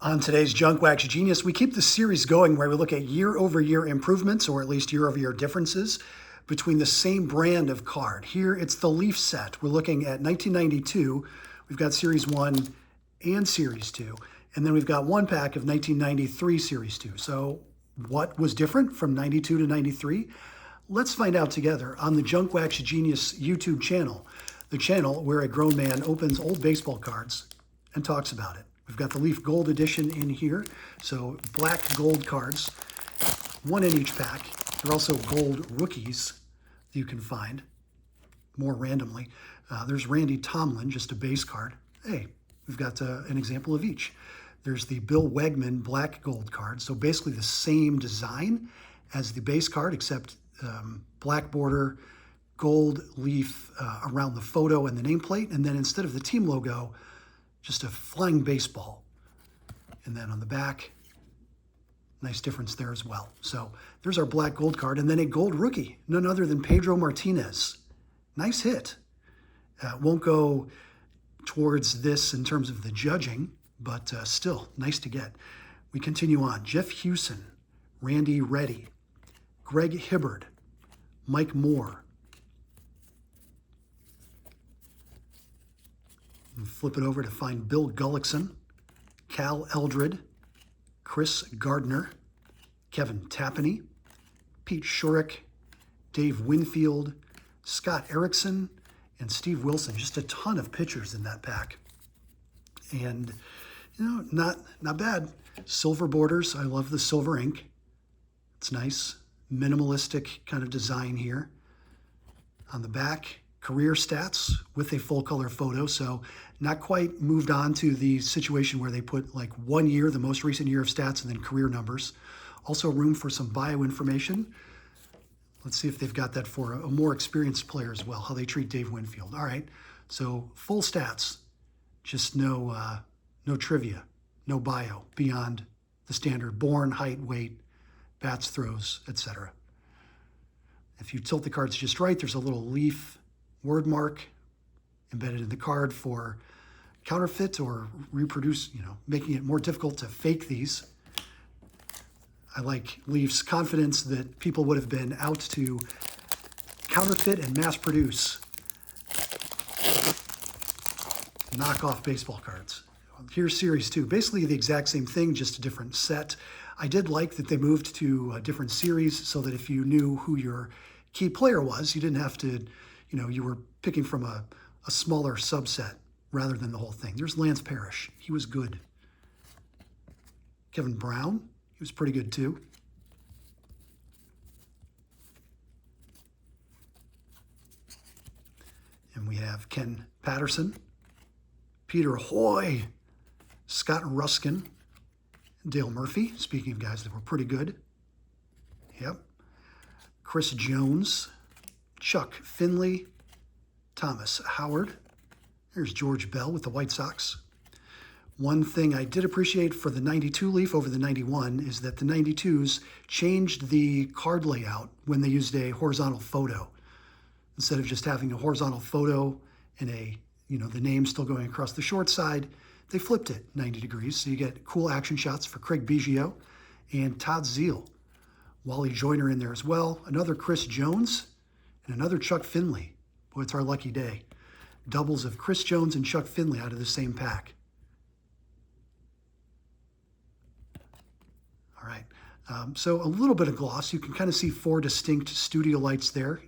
On today's Junkwax Genius, we keep the series going where we look at year-over-year improvements, or at least year-over-year differences, between the same brand of card. Here, it's the Leaf set. We're looking at 1992. We've got Series 1 and Series 2. And then we've got one pack of 1993 Series 2. So what was different from 92 to 93? Let's find out together on the Junkwax Genius YouTube channel, the channel where a grown man opens old baseball cards and talks about it. We've got the Leaf Gold Edition in here, so black gold cards, one in each pack. There are also gold rookies that you can find more randomly. There's Randy Tomlin, just a base card. Hey, we've got an example of each. There's the Bill Wegman black gold card, so basically the same design as the base card, except black border, gold leaf around the photo and the nameplate, and then instead of the team logo, just a flying baseball. And then on the back, nice difference there as well. So there's our black gold card, and then a gold rookie, none other than Pedro Martinez. Nice hit. Won't go towards this in terms of the judging, but still nice to get. We continue on. Jeff Hewson, Randy Reddy, Greg Hibbard, Mike Moore. Flip it over to find Bill Gullickson, Cal Eldred, Chris Gardner, Kevin Tapani, Pete Shurek, Dave Winfield, Scott Erickson, and Steve Wilson. Just a ton of pitchers in that pack. And, you know, not bad. Silver borders. I love the silver ink. It's nice. Minimalistic kind of design here. On the back, career stats with a full color photo. So not quite moved on to the situation where they put like 1 year, the most recent year of stats, and then career numbers. Also room for some bio information. Let's see if they've got that for a more experienced player as well, how they treat Dave Winfield. All right, so full stats, just no trivia, no bio beyond the standard born, height, weight, bats, throws, etc. If you tilt the cards just right, there's a little leaf word mark embedded in the card for counterfeit or reproduce, making it more difficult to fake these. I like Leaf's confidence that people would have been out to counterfeit and mass produce knockoff baseball cards. Here's Series 2, basically the exact same thing, just a different set. I did like that they moved to a different series so that if you knew who your key player was, you didn't have to, you were picking from a smaller subset rather than the whole thing. There's Lance Parrish. He was good. Kevin Brown, he was pretty good too. And we have Ken Patterson, Peter Hoy, Scott Ruskin, Dale Murphy, speaking of guys that were pretty good. Yep. Chris Jones, Chuck Finley, Thomas Howard. Here's George Bell with the White Sox. One thing I did appreciate for the 92 Leaf over the 91 is that the 92s changed the card layout when they used a horizontal photo. Instead of just having a horizontal photo and the name still going across the short side, they flipped it 90 degrees. So you get cool action shots for Craig Biggio and Todd Zeal. Wally Joyner in there as well. Another Chris Jones and another Chuck Finley. Boy, it's our lucky day. Doubles of Chris Jones and Chuck Finley out of the same pack. All right, so a little bit of gloss. You can kind of see 4 distinct studio lights there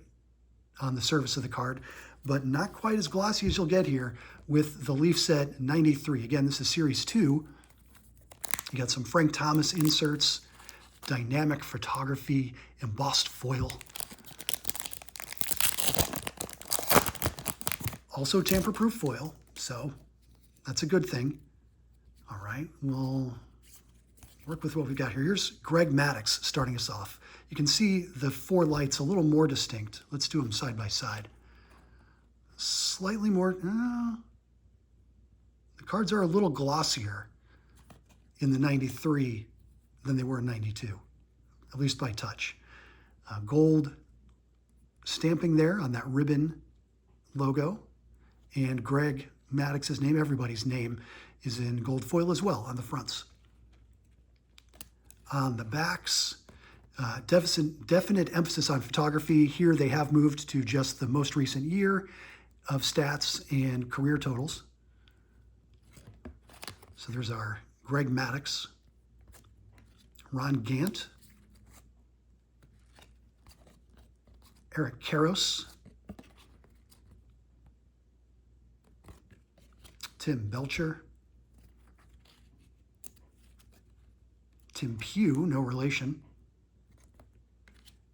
on the surface of the card, but not quite as glossy as you'll get here with the Leaf set 93. Again, this is Series 2. You got some Frank Thomas inserts, dynamic photography, embossed foil. Also tamper-proof foil, so that's a good thing. All right, we'll work with what we've got here. Here's Greg Maddux starting us off. You can see the 4 lights a little more distinct. Let's do them side by side. Slightly more, the cards are a little glossier in the 93 than they were in 92, at least by touch. Gold stamping there on that ribbon logo. And Greg Maddox's name, everybody's name, is in gold foil as well on the fronts. On the backs, definite emphasis on photography. Here they have moved to just the most recent year of stats and career totals. So there's our Greg Maddux, Ron Gant, Eric Karros, Tim Belcher, Tim Pugh, no relation,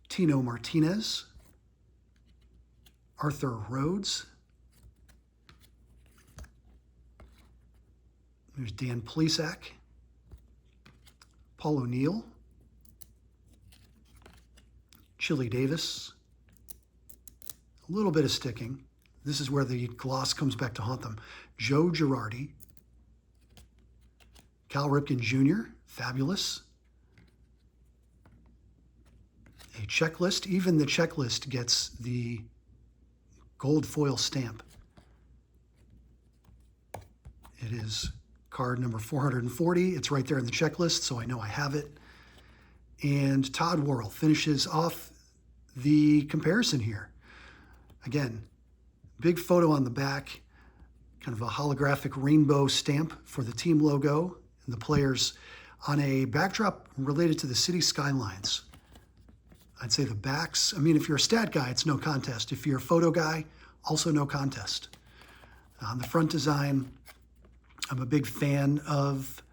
Tino Martinez, Arthur Rhodes, there's Dan Plesac, Paul O'Neill, Chili Davis, a little bit of sticking. This is where the gloss comes back to haunt them. Joe Girardi, Cal Ripken Jr., fabulous. A checklist, even the checklist gets the gold foil stamp. It is card number 440. It's right there in the checklist, so I know I have it. And Todd Worrell finishes off the comparison here. Again, big photo on the back, kind of a holographic rainbow stamp for the team logo and the players on a backdrop related to the city skylines. I'd say the backs, I mean, if you're a stat guy, it's no contest. If you're a photo guy, also no contest. On the front design, I'm a big fan of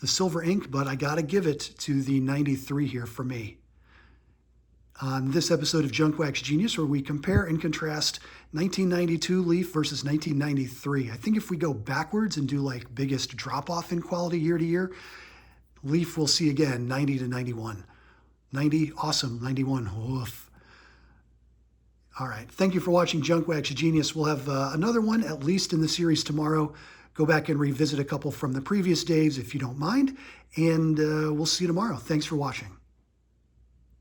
the silver ink, but I gotta give it to the 93 here for me. On this episode of Junkwax Genius, where we compare and contrast 1992 Leaf versus 1993. I think if we go backwards and do like biggest drop-off in quality year to year, Leaf will see again 90 to 91. 90, awesome. 91, woof. All right, thank you for watching Junkwax Genius. We'll have another one, at least in the series tomorrow. Go back and revisit a couple from the previous days if you don't mind, and we'll see you tomorrow. Thanks for watching.